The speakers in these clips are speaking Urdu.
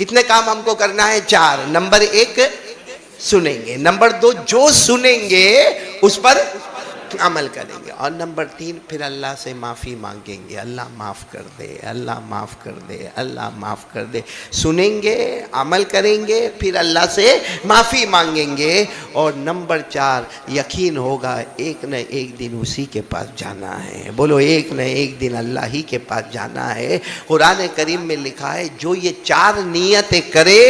کتنے کام ہم کو کرنا ہے؟ 4۔ نمبر 1 سنیں گے، نمبر 2 جو سنیں گے اس پر عمل کریں گے، اور نمبر 3 پھر اللہ سے معافی مانگیں گے، اللہ معاف کر دے، اللہ معاف کر دے، اللہ معاف کر دے۔ سنیں گے، عمل کریں گے، پھر اللہ سے معافی مانگیں گے، اور نمبر 4 یقین ہوگا ایک نہ ایک دن اسی کے پاس جانا ہے۔ بولو ایک نہ ایک دن اللہ ہی کے پاس جانا ہے۔ قرآن کریم میں لکھا ہے جو یہ 4 نیتیں کرے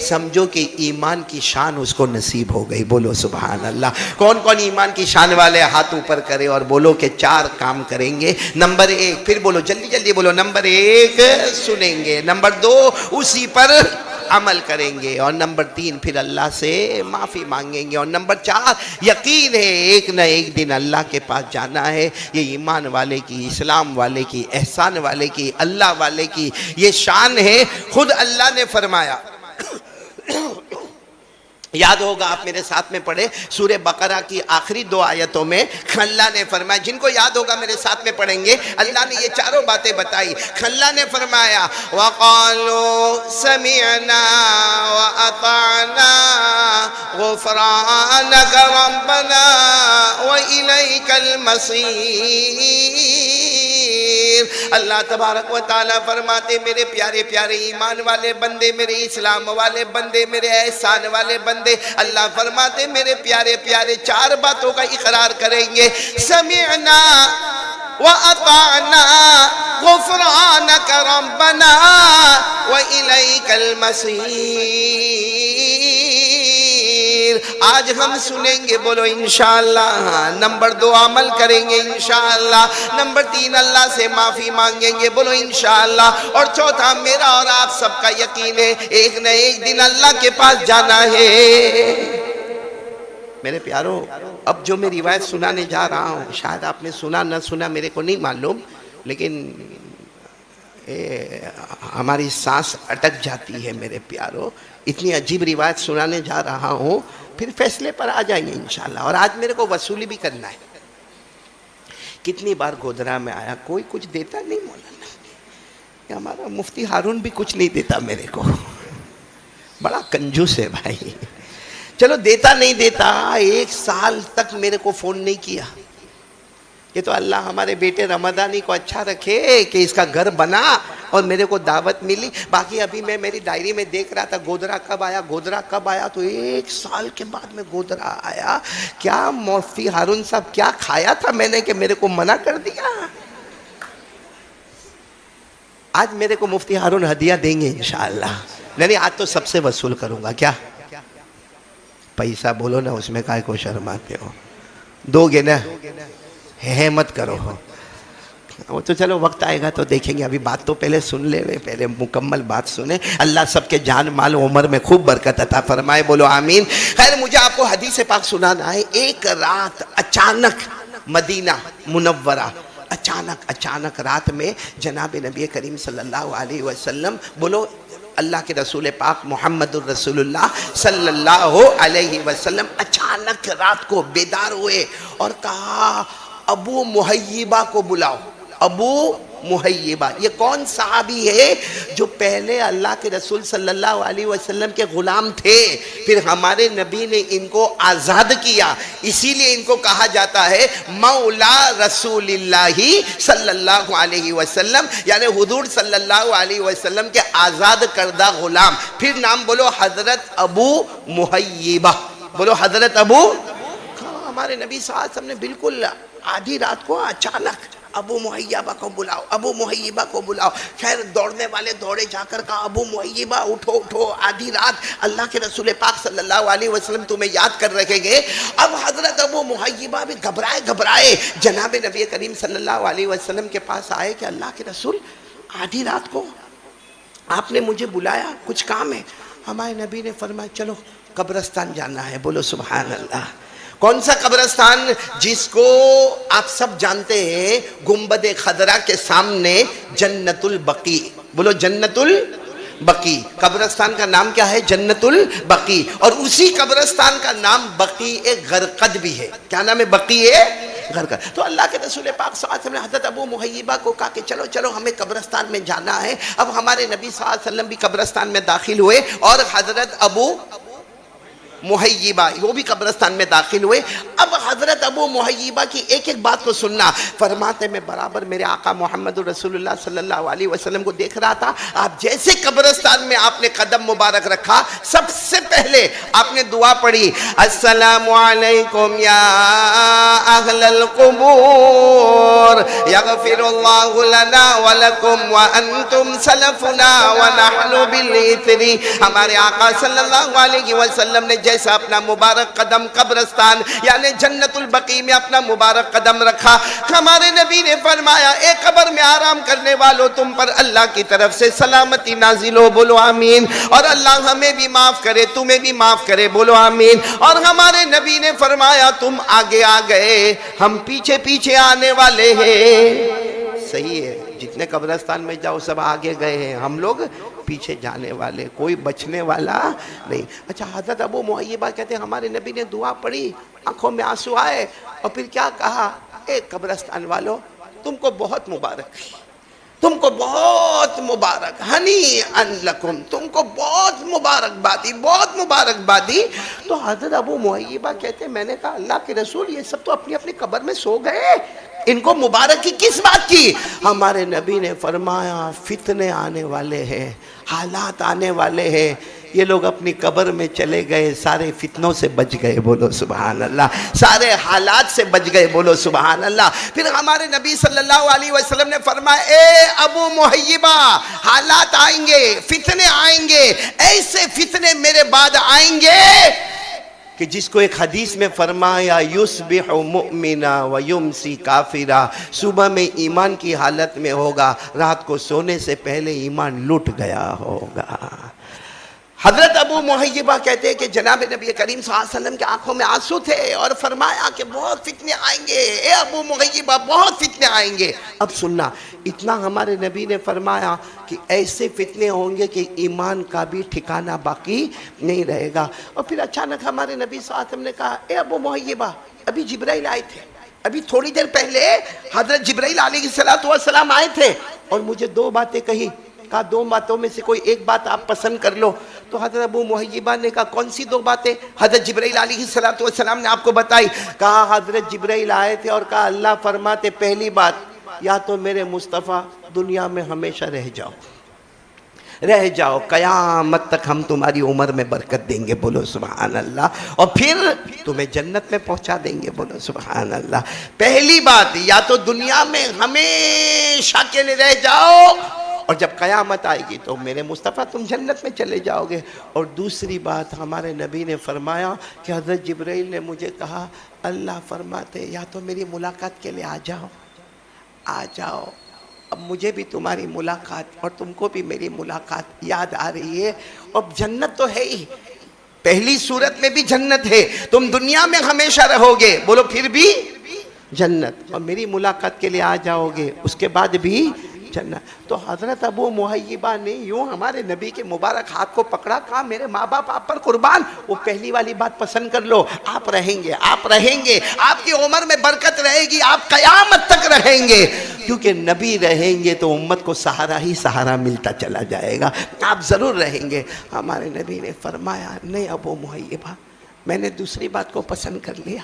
سمجھو کہ ایمان کی شان اس کو نصیب ہو گئی۔ بولو سبحان اللہ۔ کون کون ایمان کی شان والے ہاتھ اوپر کرے اور بولو کہ 4 کام کریں گے۔ نمبر 1، پھر بولو جلدی جلدی بولو، نمبر 1 سنیں گے، نمبر 2 اسی پر عمل کریں گے، اور نمبر 3 پھر اللہ سے معافی مانگیں گے، اور نمبر 4 یقین ہے ایک نہ ایک دن اللہ کے پاس جانا ہے۔ یہ ایمان والے کی، اسلام والے کی، احسان والے کی، اللہ والے کی یہ شان ہے۔ خود اللہ نے فرمایا، یاد ہوگا آپ میرے ساتھ میں پڑھے سورہ بقرہ کی آخری 2 آیتوں میں اللہ نے فرمایا، جن کو یاد ہوگا میرے ساتھ میں پڑھیں گے، اللہ نے یہ 4 باتیں بتائی۔ اللہ نے فرمایا وَقَالُوا سَمِعْنَا وَأَطَعْنَا غُفْرَانَكَ رَبَّنَا وَإِلَيْكَ الْمَصِيرُ۔ اللہ تبارک و تعالیٰ فرماتے میرے پیارے پیارے ایمان والے بندے، میرے اسلام والے بندے، میرے احسان والے بندے، اللہ فرماتے میرے پیارے پیارے 4 باتوں کا اقرار کریں گے۔ سمعنا وَأَطَعْنَا غُفْرَانَكَ رَبَّنَا وَإِلَيْكَ الْمَصِيرُ۔ آج ہم سنیں گے، بولو انشاءاللہ۔ نمبر 2 عمل کریں گے انشاءاللہ۔ نمبر 3 اللہ سے معافی مانگیں گے، بولو انشاءاللہ۔ اور چوتھا میرا اور آپ سب کا یقین ہے ایک نہ ایک دن اللہ کے پاس جانا ہے۔ میرے پیارو، اب جو میں روایت سنانے جا رہا ہوں شاید آپ نے سنا نہ سنا میرے کو نہیں معلوم، لیکن ہماری سانس اٹک جاتی ہے میرے پیارو، اتنی عجیب روایت سنانے جا رہا ہوں، پھر فیصلے پر آ جائیں گے انشاءاللہ۔ اور آج میرے کو وصولی بھی کرنا ہے۔ کتنی بار گودرا میں آیا، کوئی کچھ دیتا نہیں مولانا، یہ ہمارا مفتی ہارون بھی کچھ نہیں دیتا میرے کو، بڑا کنجوس ہے بھائی۔ چلو دیتا نہیں دیتا، 1 سال تک میرے کو فون نہیں کیا۔ یہ تو اللہ ہمارے بیٹے رمضانی کو اچھا رکھے کہ اس کا گھر بنا اور میرے کو دعوت ملی۔ باقی ابھی میں میری ڈائری میں دیکھ رہا تھا گودرا کب آیا، گودرا کب آیا، تو 1 سال کے بعد میں گودرا آیا۔ کیا مفتی ہارون صاحب کیا کھایا تھا میں نے کہ میرے کو منع کر دیا؟ آج میرے کو مفتی ہارون ہدیہ دیں گے انشاءاللہ۔ نہیں آج تو سب سے وصول کروں گا۔ کیا پیسہ بولو نا، اس میں کائے کو شرماتے ہو؟ دو گے نا؟ ہے مت کرو۔ وہ تو چلو وقت آئے گا تو دیکھیں گے، ابھی بات تو پہلے سن لے، پہلے مکمل بات سنیں۔ اللہ سب کے جان مال عمر میں خوب برکت عطا فرمائے، بولو آمین۔ خیر مجھے آپ کو حدیث پاک سنانا ہے۔ ایک رات اچانک مدینہ منورہ، اچانک رات میں جناب نبی کریم صلی اللہ علیہ وسلم، بولو اللہ کے رسول پاک محمد الرسول اللہ صلی اللہ علیہ وسلم اچانک رات کو بیدار ہوئے اور کہا ابو محیبہ کو بلاؤ۔ ابو محیبہ یہ کون صحابی ہے جو پہلے اللہ کے رسول صلی اللہ علیہ وسلم کے غلام تھے، پھر ہمارے نبی نے ان کو آزاد کیا، اسی لیے ان کو کہا جاتا ہے مولا رسول اللہ صلی اللہ علیہ وسلم، یعنی حضور صلی اللہ علیہ وسلم کے آزاد کردہ غلام۔ پھر نام بولو حضرت ابو محیبہ، بولو حضرت ابو۔ ہمارے نبی صلی اللہ علیہ وسلم نے بالکل آدھی رات کو اچانک ابو محیبہ کو بلاؤ، ابو محیبہ کو بلاؤ۔ خیر دوڑنے والے دوڑے جا کر کہا ابو محیبہ اٹھو اٹھو، آدھی رات اللہ کے رسول پاک صلی اللہ علیہ وسلم تمہیں یاد کر رکھیں گے۔ اب حضرت ابو محیبہ بھی گھبرائے جناب نبی کریم صلی اللہ علیہ وسلم کے پاس آئے کہ اللہ کے رسول آدھی رات کو آپ نے مجھے بلایا، کچھ کام ہے؟ ہمارے نبی نے فرمایا چلو قبرستان جانا ہے، بولو سبحان اللہ۔ کون سا قبرستان؟ جس کو آپ سب جانتے ہیں، گنبد خضرا کے سامنے جنت البقیع، بولو جنت البقیع۔ قبرستان کا نام کیا ہے؟ جنت البقیع۔ اور اسی قبرستان کا نام بقیع غرقد بھی ہے۔ کیا نام ہے؟ بقیع گھر کا. تو اللہ کے رسول پاک صلی اللہ علیہ وسلم نے حضرت ابو محیبہ کو کہا کہ چلو چلو ہمیں قبرستان میں جانا ہے. اب ہمارے نبی صلی اللہ علیہ وسلم بھی قبرستان میں داخل ہوئے اور حضرت ابو محیبہ وہ بھی قبرستان میں داخل ہوئے. اب حضرت ابو محیبہ کی ایک ایک بات کو سننا. فرماتے میں برابر میرے آقا محمد رسول اللہ صلی اللہ علیہ وسلم کو دیکھ رہا تھا. آپ جیسے قبرستان میں آپ نے قدم مبارک رکھا, سب سے پہلے آپ نے دعا پڑھی, السلام علیکم یا اہل القبور یغفر اللہ لنا ولکم وانتم سلفنا ونحن بالإثر. ہمارے آقا صلی اللہ علیہ وسلم نے جیسا اپنا مبارک قدم قبرستان یعنی جنت البقیع میں اپنا مبارک قدم رکھا, ہمارے نبی نے فرمایا اے قبر میں آرام کرنے والوں تم پر اللہ کی طرف سے سلامتی نازل ہو, بولو آمین. اور اللہ ہمیں بھی معاف کرے تمہیں بھی معاف کرے, بولو آمین. اور ہمارے نبی نے فرمایا تم آگے آ گئے, ہم پیچھے پیچھے آنے والے ہیں. صحیح ہے, جتنے قبرستان میں جاؤ سب آگے گئے ہیں, ہم لوگ پیچھے جانے والے, کوئی بچنے والا نہیں. اچھا, حضرت ابو محیبہ کہتے ہیں ہمارے نبی نے دعا پڑھی, آنکھوں میں آنسو آئے اور پھر کیا کہا, اے قبرستان والو تم کو بہت مبارک, تم کو بہت مبارک, ہنی ان لکم, تم کو بہت مبارکبادی, بہت مبارکبادی. تو حضرت ابو محیبہ کہتے ہیں میں نے کہا اللہ کے رسول یہ سب تو اپنی اپنی قبر میں سو گئے, ان کو مبارک کی کس بات کی؟ ہمارے نبی نے فرمایا فتنے آنے والے ہیں, حالات آنے والے ہیں, یہ لوگ اپنی قبر میں چلے گئے, سارے فتنوں سے بچ گئے, بولو سبحان اللہ, سارے حالات سے بچ گئے, بولو سبحان اللہ. پھر ہمارے نبی صلی اللہ علیہ وسلم نے فرمایا اے ابو محیبہ حالات آئیں گے, فتنے آئیں گے, ایسے فتنے میرے بعد آئیں گے کہ جس کو ایک حدیث میں فرمایا یصبح مؤمنا ویمسی کافرا, صبح میں ایمان کی حالت میں ہوگا, رات کو سونے سے پہلے ایمان لٹ گیا ہوگا. حضرت ابو محیبہ کہتے ہیں کہ جناب نبی کریم صلی اللہ علیہ وسلم کے آنکھوں میں آنسو تھے اور فرمایا کہ بہت فتنے آئیں گے, اے ابو محیبہ بہت فتنے آئیں گے. اب سننا, اتنا ہمارے نبی نے فرمایا کہ ایسے فتنے ہوں گے کہ ایمان کا بھی ٹھکانہ باقی نہیں رہے گا. اور پھر اچانک ہمارے نبی صلی اللہ علیہ وسلم نے کہا اے ابو محیبہ ابھی جبرائیل آئے تھے, ابھی تھوڑی دیر پہلے حضرت جبرائیل علیہ السلام آئے تھے اور مجھے دو باتیں کہی, کہا دو باتوں میں سے کوئی ایک بات آپ پسند کر لو. تو حضرت ابو محیبہ نے کہا کون سی دو باتیں؟ حضرت جبرائیل علیہ السلام نے آپ کو بتائی. کہا حضرت جبرائیل آئے تھے اور کہا اللہ فرماتے پہلی بات یا تو میرے مصطفیٰ دنیا میں ہمیشہ رہ جاؤ, قیامت تک ہم تمہاری عمر میں برکت دیں گے, بولو سبحان اللہ, اور پھر تمہیں جنت میں پہنچا دیں گے, بولو سبحان اللہ. پہلی بات یا تو دنیا میں ہمیشہ کے لیے رہ جاؤ اور جب قیامت آئے گی تو میرے مصطفیٰ تم جنت میں چلے جاؤ گے. اور دوسری بات ہمارے نبی نے فرمایا کہ حضرت جبرائیل نے مجھے کہا اللہ فرماتے یا تو میری ملاقات کے لیے آ جاؤ. اب مجھے بھی تمہاری ملاقات اور تم کو بھی میری ملاقات یاد آ رہی ہے. اب جنت تو ہے ہی, پہلی صورت میں بھی جنت ہے, تم دنیا میں ہمیشہ رہو گے, بولو پھر بھی جنت, اور میری ملاقات کے لیے آ جاؤ گے, اس کے بعد بھی جنت. تو حضرت ابو محیبہ نے یوں ہمارے نبی کے مبارک ہاتھ کو پکڑا, کہا میرے ماں باپ آپ پر قربان, وہ پہلی والی بات پسند کر لو, آپ رہیں گے, آپ کی عمر میں برکت رہے گی, آپ قیامت تک رہیں گے, کیونکہ نبی رہیں گے تو امت کو سہارا ہی سہارا ملتا چلا جائے گا, آپ ضرور رہیں گے. ہمارے نبی نے فرمایا نہیں ابو محیبہ میں نے دوسری بات کو پسند کر لیا,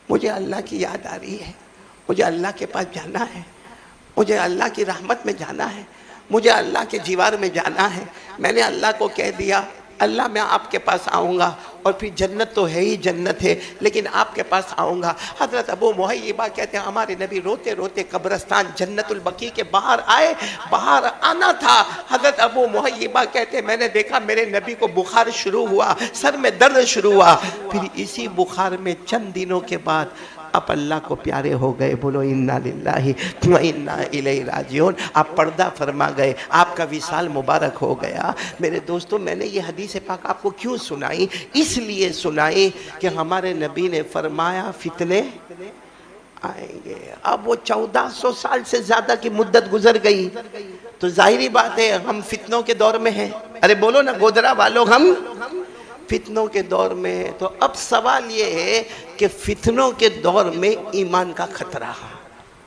مجھے اللہ کی یاد آ رہی ہے, مجھے اللہ کے پاس جانا ہے, مجھے اللہ کی رحمت میں جانا ہے, مجھے اللہ کے جیوار میں جانا ہے. میں نے اللہ کو کہہ دیا اللہ میں آپ کے پاس آؤں گا, اور پھر جنت تو ہے ہی جنت ہے, لیکن آپ کے پاس آؤں گا. حضرت ابو محیبہ کہتے ہیں ہمارے نبی روتے روتے قبرستان جنت البقیع کے باہر آئے, باہر آنا تھا. حضرت ابو محیبہ کہتے ہیں میں نے دیکھا میرے نبی کو بخار شروع ہوا, سر میں درد شروع ہوا, پھر اسی بخار میں چند دنوں کے بعد آپ اللہ کو پیارے ہو گئے, بولو انا للہ و انا الیہ راجعون, آپ پردہ فرما گئے, آپ کا وصال مبارک ہو گیا. میرے دوستو میں نے یہ حدیث پاک آپ کو کیوں سنائی؟ اس لیے سنائی کہ ہمارے نبی نے فرمایا فتنے آئیں گے. اب وہ 1400 سال سے زیادہ کی مدت گزر گئی تو ظاہری بات ہے ہم فتنوں کے دور میں ہیں. ارے بولو نا گودرا والوں, ہم فتنوں کے دور میں. تو اب سوال یہ ہے کہ فتنوں کے دور میں ایمان کا خطرہ.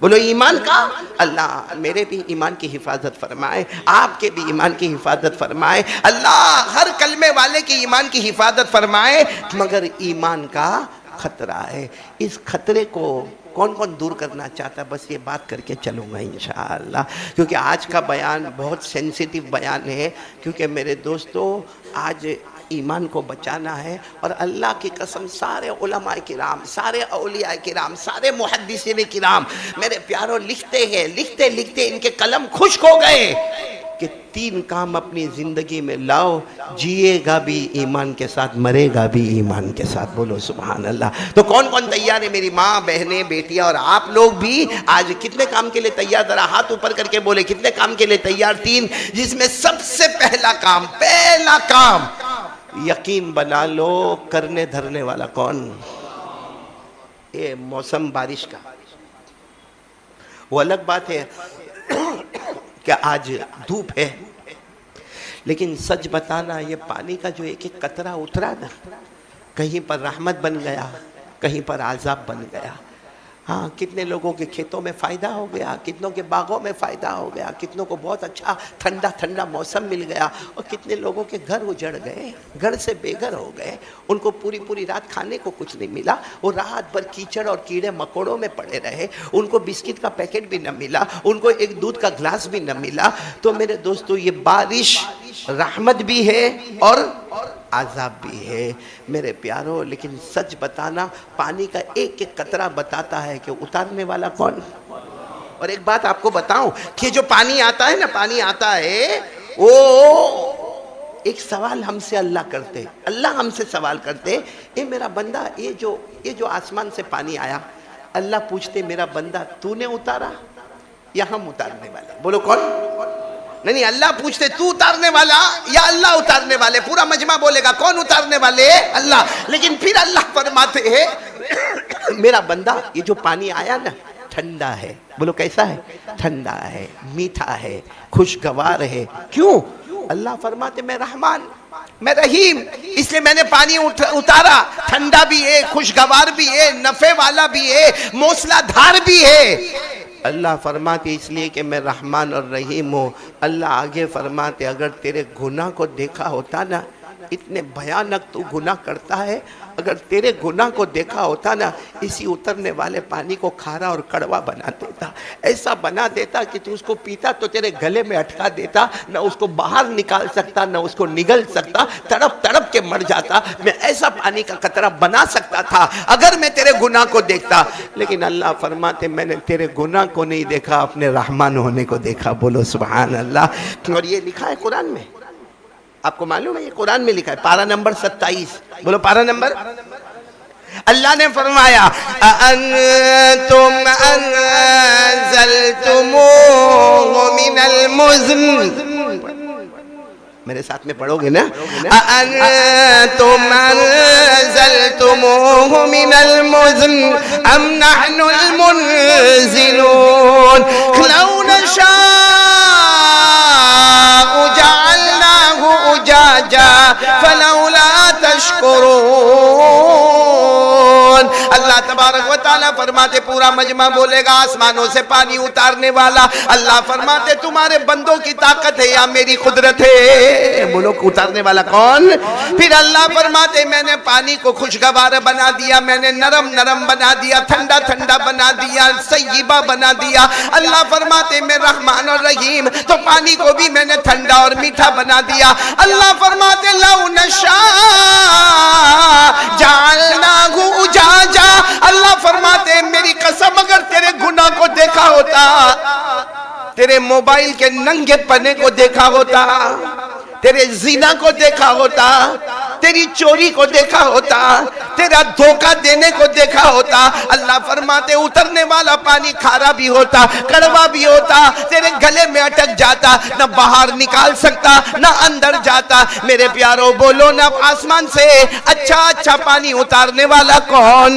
بولو ایمان کا. اللہ میرے بھی ایمان کی حفاظت فرمائے, آپ کے بھی ایمان کی حفاظت فرمائے, اللہ ہر کلمے والے کی ایمان کی حفاظت فرمائے. مگر ایمان کا خطرہ ہے. اس خطرے کو کون کون دور کرنا چاہتا ہے؟ بس یہ بات کر کے چلوں گا انشاءاللہ, کیونکہ آج کا بیان بہت سینسیٹیو بیان ہے. کیونکہ میرے دوستو آج ایمان کو بچانا ہے, اور اللہ کی قسم سارے علماء کرام, سارے اولیاء کرام, سارے محدثین کرام میرے پیاروں لکھتے ہیں, لکھتے لکھتے ان کے قلم خشک ہو گئے کہ 3 کام اپنی زندگی میں لاؤ, جیے گا بھی ایمان کے ساتھ, مرے گا بھی ایمان کے ساتھ. بولو سبحان اللہ. تو کون کون تیار ہے؟ میری ماں, بہنیں, بیٹیاں اور آپ لوگ بھی آج کتنے کام کے لیے تیار؟ ذرا ہاتھ اوپر کر کے بولے کتنے کام کے لیے تیار؟ 3, جس میں سب سے پہلا کام یقین بنا لو کرنے دھرنے والا کون؟ یہ موسم بارش کا. وہ الگ بات ہے کہ آج دھوپ ہے, لیکن سچ بتانا یہ پانی کا جو ایک ایک قطرہ اترا نا, کہیں پر رحمت بن گیا, کہیں پر عذاب بن گیا. ہاں, کتنے لوگوں کے کھیتوں میں فائدہ ہو گیا, کتنوں کے باغوں میں فائدہ ہو گیا, کتنوں کو بہت اچھا ٹھنڈا ٹھنڈا موسم مل گیا, اور کتنے لوگوں کے گھر اجڑ گئے, گھر سے بے گھر ہو گئے. ان کو پوری رات کھانے کو کچھ نہیں ملا, وہ رات بھر کیچڑ اور کیڑے مکوڑوں میں پڑے رہے, ان کو بسکٹ کا پیکٹ بھی نہ ملا, ان کو ایک دودھ کا گلاس بھی نہ ملا. تو میرے دوستو یہ بارش رحمت بھی ہے اور عذاب بھی ہے میرے پیاروں. لیکن سچ بتانا پانی کا ایک ایک قطرہ بتاتا ہے کہ اتارنے والا کون. اور ایک بات آپ کو بتاؤں کہ جو پانی آتا ہے نا, پانی آتا ہے وہ ایک سوال ہم سے اللہ کرتے, اللہ ہم سے سوال کرتے, اے میرا بندہ یہ جو آسمان سے پانی آیا, اللہ پوچھتے میرا بندہ تو نے اتارا یا ہم اتارنے والے؟ بولو کون؟ نہیں, اللہ پوچھتے تو اتارنے والا یا اللہ اتارنے والے؟ پورا مجمع بولے گا کون اتارنے والے؟ اللہ. لیکن پھر اللہ فرماتے ہیں میرا بندہ یہ جو پانی آیا نا ٹھنڈا ہے. بولو کیسا ہے؟ ٹھنڈا ہے, میٹھا ہے, خوشگوار ہے. کیوں؟ اللہ فرماتے میں رحمان, میں رحیم, اس لیے میں نے پانی اتارا. ٹھنڈا بھی ہے, خوشگوار بھی ہے, نفع والا بھی ہے, موسلا دھار بھی ہے. اللہ فرماتے اس لیے کہ میں رحمان اور رحیم ہوں. اللہ آگے فرماتے اگر تیرے گناہ کو دیکھا ہوتا نا, اتنے بھیانک تو گناہ کرتا ہے, اگر تیرے گناہ کو دیکھا ہوتا نا, اسی اترنے والے پانی کو کھارا اور کڑوا بنا دیتا, ایسا بنا دیتا کہ تو اس کو پیتا تو تیرے گلے میں اٹکا دیتا, نہ اس کو باہر نکال سکتا نہ اس کو نگل سکتا, تڑپ تڑپ کے مر جاتا. میں ایسا پانی کا قطرہ بنا سکتا تھا اگر میں تیرے گناہ کو دیکھتا. لیکن اللہ فرماتے میں نے تیرے گناہ کو نہیں دیکھا, اپنے رحمان ہونے کو دیکھا. بولو سبحان اللہ. اور یہ لکھا ہے قرآن میں, آپ کو معلوم ہے یہ قرآن میں لکھا ہے, پارہ نمبر 27. بولو پارہ نمبر. اللہ نے فرمایا أَأَنْتُمْ أَنزَلْتُمُوهُ مِنَ الْمُزْنِ. میرے ساتھ میں پڑھو گے نا, أَأَنْتُمْ أَنزَلْتُمُوهُ مِنَ الْمُزْنِ أَمْ نَحْنُ الْمُنْزِلُونَ لَوْ نَشَاءُ جَعَلْنَاهُ أُجَاجًا فَلَوْلَا تَشْكُرُونَ. اللہ تبارک و تعالیٰ فرماتے پورا مجمع بولے گا آسمانوں سے پانی اتارنے والا. اللہ فرماتے تمہارے بندوں کی طاقت ہے یا میری قدرت ہے؟ بولو اتارنے والا کون؟ پھر اللہ فرماتے میں نے پانی کو خوشگوار بنا دیا, میں نے نرم نرم بنا دیا, ٹھنڈا ٹھنڈا بنا دیا, سیبہ بنا دیا. اللہ فرماتے میں رحمان اور رحیم, تو پانی کو بھی میں نے ٹھنڈا اور میٹھا بنا دیا. اللہ فرماتے لو نشاء جعلناہ اجاجا. اللہ فرماتے میری قسم اگر تیرے گناہ کو دیکھا ہوتا, تیرے موبائل کے ننگے پنے کو دیکھا ہوتا, تیرے زنا کو دیکھا ہوتا, تیری چوری کو دیکھا ہوتا, تیرا دھوکہ دینے کو دیکھا ہوتا, اللہ فرماتے اترنے والا پانی کھارا بھی ہوتا, کڑوا بھی ہوتا, تیرے گلے میں اٹک جاتا, نہ باہر نکال سکتا نہ اندر جاتا. میرے پیاروں بولو نہ آسمان سے اچھا اچھا پانی اتارنے والا کون؟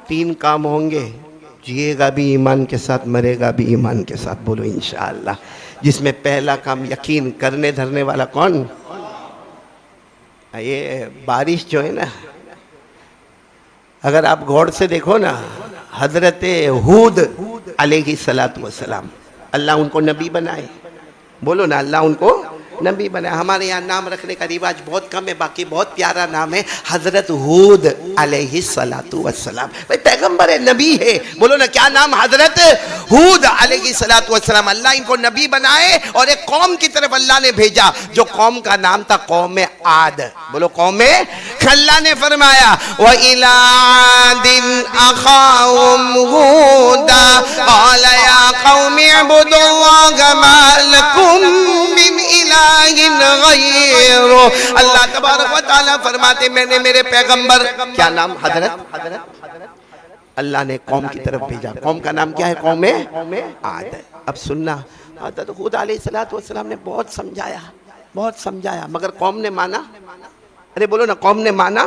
3 کام ہوں گے, جیے گا بھی ایمان کے ساتھ, مرے گا بھی ایمان کے ساتھ. بولو انشاءاللہ. جس میں پہلا کام یقین کرنے دھرنے والا کون؟ یہ بارش جو ہے نا، اگر آپ غور سے دیکھو نا، حضرت ہود علیہ السلام، اللہ ان کو نبی بنائے. بولو نا، اللہ ان کو نبی بنائے. ہمارے یہاں نام رکھنے کا رواج بہت کم ہے، باقی بہت پیارا نام ہے حضرت ہود علیہ السلام. بھائی پیغمبر ہے، نبی ہے. بولو نا کیا نام؟ حضرت ہود علیہ السلام. اللہ ان کو نبی بنائے اور ایک قوم کی طرف اللہ نے بھیجا جو قوم کا نام تھا قوم عاد. بولو قوم. اللہ نے فرمایا وَإِلَىٰ عَادٍ أَخَاهُمْ هُودًا قَالَ يَا قَوْمِ اعْبُدُوا اللَّهَ مَا لَكُم مِّنْ إِلَٰهٍ غَيْرُهُ. اللہ تبارک و تعالیٰ فرماتے میں نے میرے پیغمبر کیا نام؟ حضرت اللہ نے قوم کی طرف بھیجا. قوم کا نام کیا ہے؟ قوم عاد. اب سننا، حضرت ہود علیہ السلام نے بہت سمجھایا مگر قوم نے مانا؟ ارے بولو نا، قوم نے مانا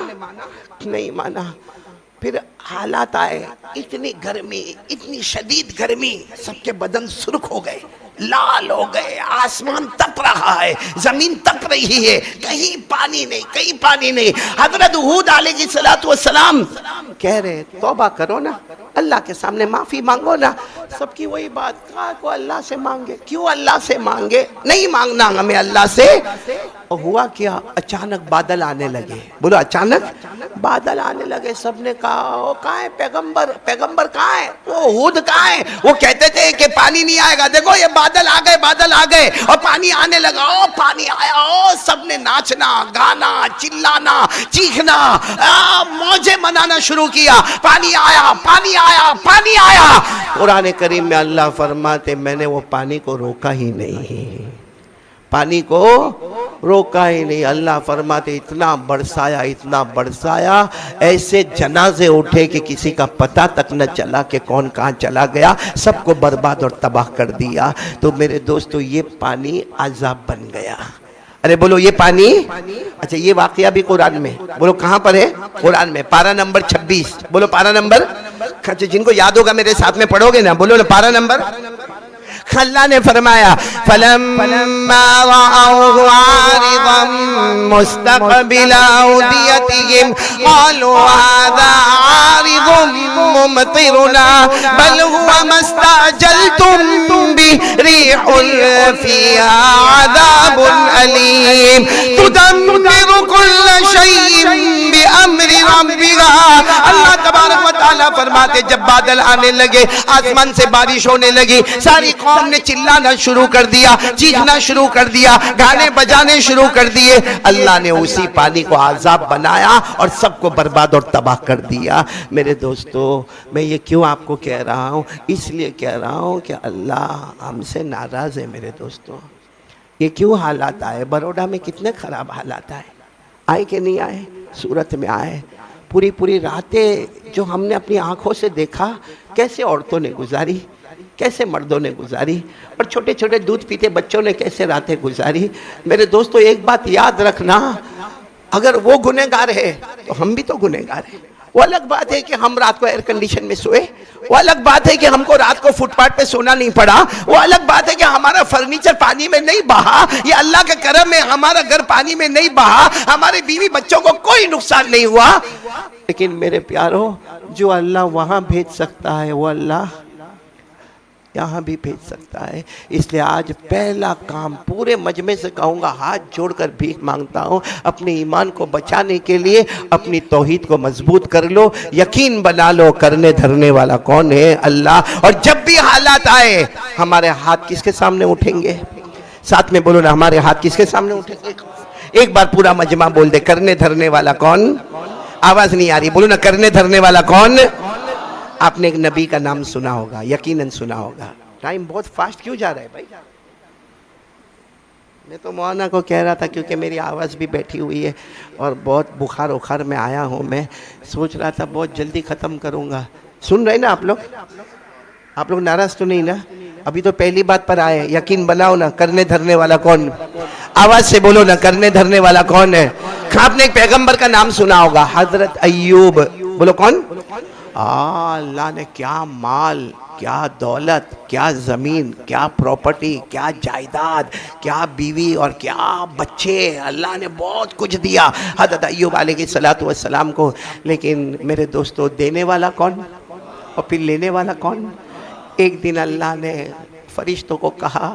نہیں مانا. پھر حالات آئے، اتنی گرمی، اتنی شدید گرمی، سب کے بدن سرخ ہو گئے، لال ہو گئے، آسمان تپ رہا ہے، زمین تپ رہی ہے، کہیں پانی نہیں. حضرت ہود علیہ السلام کہہ رہے توبہ کرو نا، اللہ کے سامنے معافی مانگو نا. سب کی وہی بات، کہا کو اللہ سے مانگے. کیوں اللہ سے مانگے؟ نہیں مانگنا ہمیں اللہ سے. اور ہوا کیا؟ اچانک بادل آنے لگے. بولو اچانک بادل آنے لگے. سب نے کہا وہ کہاں ہے پیغمبر کہاں ہے؟ وہ ہود کہاں ہے؟ وہ کہتے تھے کہ پانی نہیں آئے گا. دیکھو یہ بادل آ گئے اور پانی آنے لگا. پانی آیا. سب نے ناچنا، گانا، چلانا، چیخنا، موجیں منانا شروع کیا. پانی آیا. قرآن کریم میں اللہ فرماتے میں نے وہ پانی کو روکا ہی نہیں. اللہ فرماتے اتنا برسایا ایسے جنازے اٹھے کہ کسی کا پتہ تک نہ چلا کہ کون کہاں چلا گیا. سب کو برباد اور تباہ کر دیا. تو میرے دوستو یہ پانی عذاب بن گیا. ارے بولو یہ پانی. اچھا یہ واقعہ بھی قرآن میں. بولو کہاں پر ہے؟ قرآن میں. پارہ نمبر 26. بولو پارہ نمبر. جن کو یاد ہوگا میرے ساتھ میں پڑھو گے نا. بولو نا پارہ نمبر. اللہ نے فرمایا فَلَمَّا رَأَوْهُ عَارِضًا مُسْتَقْبِلَ أَوْدِيَتِهِمْ قَالُوا هَذَا عَارِضٌ مُمْطِرُنَا بَلْ هُوَ مَا اسْتَعْجَلْتُمْ بِهِ رِيحٌ فِيهَا عَذَابٌ أَلِيمٌ تُدَمِّرُ كُلَّ شَيْءٍ بِأَمْرِ رَبِّهَا. اللہ تبارک و تعالیٰ فرماتے جب بادل آنے لگے، آسمان سے بارش ہونے لگی، ساری قوم نے چلانا شروع کر دیا، چیخنا شروع کر دیا، گانے بجانے شروع کر دیے. اللہ نے اسی پانی کو عذاب بنایا اور سب کو برباد اور تباہ کر دیا. میرے دوستو میں یہ کیوں آپ کو کہہ رہا ہوں؟ اس لیے کہہ رہا ہوں کہ اللہ ہم سے ناراض ہے. میرے دوستو یہ کیوں حالات آئے؟ بروڈا میں کتنے خراب حالات آئے کہ نہیں آئے؟ صورت میں آئے. پوری راتیں جو ہم نے اپنی آنکھوں سے دیکھا، کیسے عورتوں نے گزاری، کیسے مردوں نے گزاری، اور چھوٹے دودھ پیتے بچوں نے کیسے راتیں گزاری. میرے دوستو ایک بات یاد رکھنا، اگر وہ گنہگار ہے تو ہم بھی تو گنہگار ہیں. وہ الگ بات ہے کہ ہم رات کو ایئر کنڈیشن میں سوئے، وہ الگ بات ہے کہ ہم کو رات کو فٹ پاتھ پہ سونا نہیں پڑا، وہ الگ بات ہے کہ ہمارا فرنیچر پانی میں نہیں بہا. یہ اللہ کے کرم میں ہمارا گھر پانی میں نہیں بہا، ہمارے بیوی بچوں کو کوئی نقصان نہیں ہوا. لیکن میرے پیارو، جو اللہ وہاں بھیج سکتا ہے وہ اللہ یہاں بھی بھیج سکتا ہے. اس لئے آج پہلا کام پورے مجمع سے کہوں گا، ہاتھ جوڑ کر بھیک مانگتا ہوں، اپنے ایمان کو بچانے کے لیے اپنی توحید کو مضبوط کر لو، یقین بنا لو کرنے دھرنے والا کون ہے؟ اللہ. اور جب بھی حالات آئے ہمارے ہاتھ کس کے سامنے اٹھیں گے؟ ساتھ میں بولو نا، ہمارے ہاتھ کس کے سامنے اٹھیں گے؟ ایک بار پورا مجمع بول دے، کرنے دھرنے والا کون؟ آواز نہیں آ رہی. بولو نا، کرنے دھرنے والا کون؟ آپ نے ایک نبی کا نام سنا ہوگا، یقیناً سنا ہوگا. ٹائم بہت فاسٹ کیوں جا رہا ہے بھائی؟ میں تو مولانا کو کہہ رہا تھا کیونکہ میری آواز بھی بیٹھی ہوئی ہے اور بہت بخار میں آیا ہوں. میں سوچ رہا تھا بہت جلدی ختم کروں گا. سن رہے نا آپ لوگ ناراض تو نہیں نا؟ ابھی تو پہلی بات پر آئے. یقین بناؤ نا، کرنے دھرنے والا کون؟ آواز سے بولو نا، کرنے دھرنے والا کون ہے؟ آپ نے ایک پیغمبر کا نام سنا ہوگا، حضرت ایوب. بولو کون؟ اللہ نے کیا مال کیا دولت، کیا زمین، کیا پراپرٹی، کیا جائیداد، کیا بیوی اور کیا بچے، اللہ نے بہت کچھ دیا حضرت ایوب علیہ السلام کو. لیکن میرے دوستو دینے والا کون اور پھر لینے والا کون؟ ایک دن اللہ نے فرشتوں کو کہا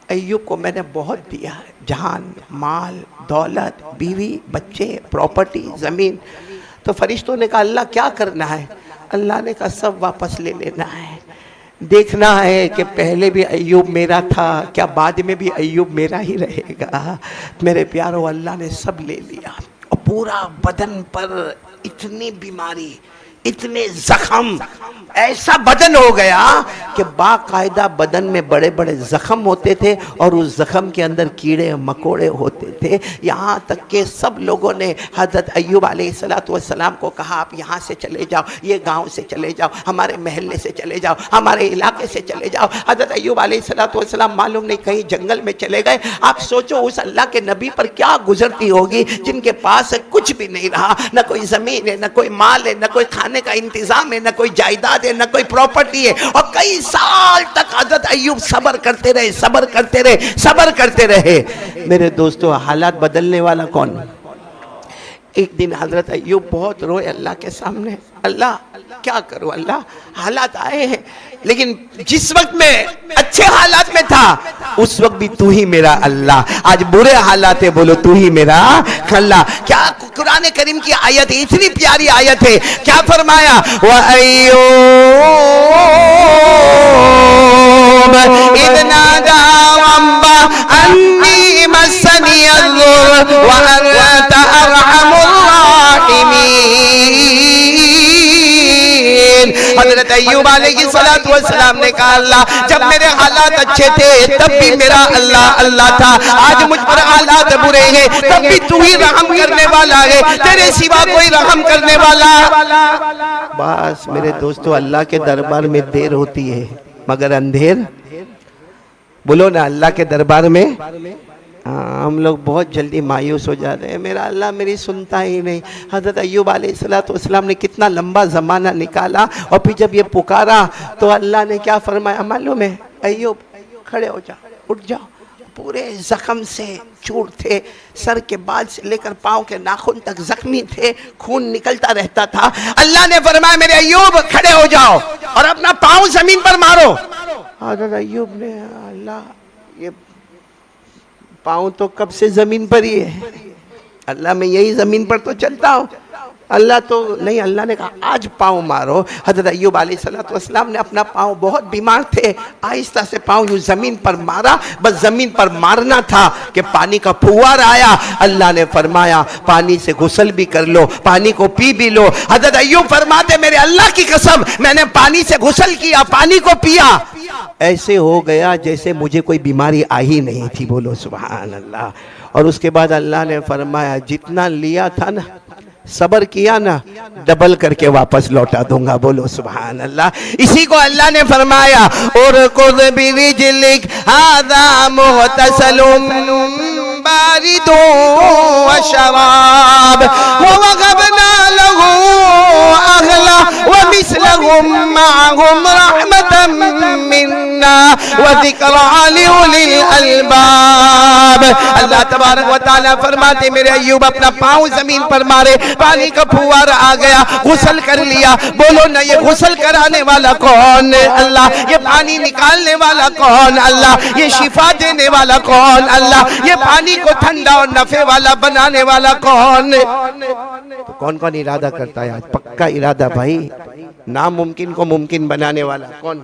ایوب کو میں نے بہت دیا، جان، مال، دولت، بیوی، بچے، پراپرٹی، زمین. تو فرشتوں نے کہا اللہ کیا کرنا ہے؟ اللہ نے کہا سب واپس لے لینا ہے. دیکھنا ہے کہ پہلے بھی ایوب میرا تھا کیا بعد میں بھی ایوب میرا ہی رہے گا. میرے پیارو اللہ نے سب لے لیا اور پورا بدن پر اتنی بیماری، اتنے زخم، ایسا بدن ہو گیا کہ باقاعدہ بدن میں بڑے بڑے زخم ہوتے تھے اور اس زخم کے اندر کیڑے مکوڑے ہوتے تھے. یہاں تک کہ سب لوگوں نے حضرت ایوب علیہ السلام کو کہا آپ یہاں سے چلے جاؤ، یہ گاؤں سے چلے جاؤ، ہمارے محلے سے چلے جاؤ، ہمارے علاقے سے چلے جاؤ. حضرت ایوب علیہ السلام معلوم نہیں کہیں جنگل میں چلے گئے. آپ سوچو اس اللہ کے نبی پر کیا گزرتی ہوگی جن کے پاس کچھ بھی نہیں رہا، نہ کوئی زمین ہے، نہ کوئی مال ہے، نہ کوئی کھانے کا انتظام ہے، نہ کوئی جائیداد ہے، نہ کوئی پراپرٹی ہے. اور کئی سال تک حضرت ایوب صبر کرتے رہے، صبر کرتے رہے، صبر کرتے رہے. میرے دوستو حالات بدلنے والا کون؟ ایک دن حضرت ایوب بہت روئے اللہ کے سامنے. اللہ کیا کروں، اللہ حالات آئے ہیں لیکن جس وقت میں اچھے حالات میں تھا اس وقت بھی تو ہی میرا اللہ، آج برے حالات ہے بولو تو ہی میرا اللہ. کیا قرآن کریم کی آیت ہے، اتنی پیاری آیت ہے. کیا فرمایا وَأَيُّوبَ إِذْ نَادَى رَبَّهُ أَنِّي مَسَّنِيَ الضُّرُّ وَأَنْتَ أَرْحَمُ الراحمين. حضرت ایوب علیہ السلام نے کہا اللہ جب میرے حالات اچھے تھے تب بھی میرا اللہ اللہ تھا، آج مجھ پر حالات برے ہیں تب بھی تو ہی رحم کرنے والا ہے، تیرے سوا کوئی رحم کرنے والا. بس میرے دوستو اللہ کے دربار میں دیر ہوتی ہے مگر اندھیر، بولو نا اللہ کے دربار میں. ہم لوگ بہت جلدی مایوس ہو جاتے ہیں، میرا اللہ میری سنتا ہی نہیں. حضرت ایوب علیہ السلام نے کتنا لمبا زمانہ نکالا اور پھر جب یہ پکارا تو اللہ نے کیا فرمایا معلوم ہے؟ ایوب کھڑے ہو جاؤ، اٹھ جاؤ. پورے زخم سے چور تھے، سر کے بال سے لے کر پاؤں کے ناخن تک زخمی تھے، خون نکلتا رہتا تھا. اللہ نے فرمایا میرے ایوب کھڑے ہو جاؤ اور اپنا پاؤں زمین پر مارو. حضرت ایوب نے اللہ یہ پاؤں تو کب سے زمین پر ہی ہے، اللہ میں یہی زمین پر تو چلتا ہوں، اللہ تو نہیں. اللہ نے کہا آج پاؤں مارو. حضرت ایوب علیہ السلام نے اپنا پاؤں، بہت بیمار تھے، آہستہ سے پاؤں یوں زمین پر مارا. بس زمین پر مارنا تھا کہ پانی کا پھوار آیا. اللہ نے فرمایا پانی سے غسل بھی کر لو، پانی کو پی بھی لو. حضرت ایوب فرماتے میرے اللہ کی قسم میں نے پانی سے غسل کیا، پانی کو پیا، ایسے ہو گیا جیسے مجھے کوئی بیماری آئی نہیں تھی. بولو سبحان اللہ. اور اس کے بعد اللہ نے فرمایا جتنا لیا تھا نا، صبر کیا نا، ڈبل کر کے واپس لوٹا دوں گا. بولو سبحان اللہ. اسی کو اللہ نے فرمایا اُرْكُضْ بِرِجْلِكَ هَذَا مُغْتَسَلٌ بارد وشراب ووهبنا له أهلا ومثلهم معهم رحمة منا وذكرى لأولي الألباب. اللہ تبارک و تعالیٰ فرماتے میرے ایوب اپنا پاؤں زمین پر مارے، پانی کا پھوار آ گیا، غسل کر لیا. بولو نا یہ غسل کرانے والا کون؟ اللہ. یہ پانی نکالنے والا کون؟ اللہ. یہ شفا دینے والا کون؟ اللہ. یہ پانی کو ٹھنڈا اور نفع والا بنانے والا کون؟ تو کون کون ارادہ کرتا ہے آج؟ پکا ارادہ بھائی، ناممکن کو ممکن بنانے والا کون؟